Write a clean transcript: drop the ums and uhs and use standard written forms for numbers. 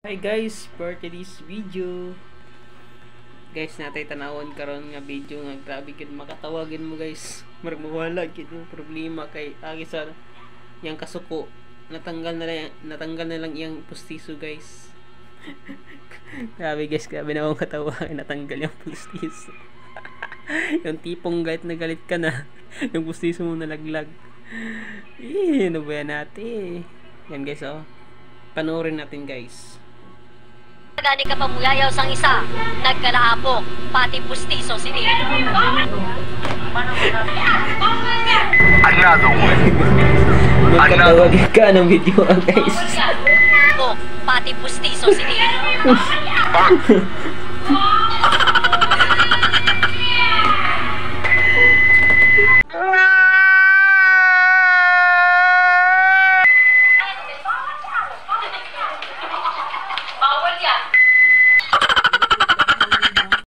Hi guys, for today's video guys, natay tanawon karon nga video nga grabe gid makatawagin mo guys. Murag mawala gid yung problema kay agi sa yang kasuko. Natanggal na lang iyang pustiso guys. Grabe guys, grabe na akong katawa natanggal yung pustiso. Yung tipong galit na galit ka na, yung pustiso mo nalaglag. Ano ba yan natin? Yan guys, oh. Panoorin natin guys. Gani ka pamuyayaw sang isa, nagkalaapok, pati pustiso sini. Another one. Magkatawagin ka ng video guys. Pati pustiso sini.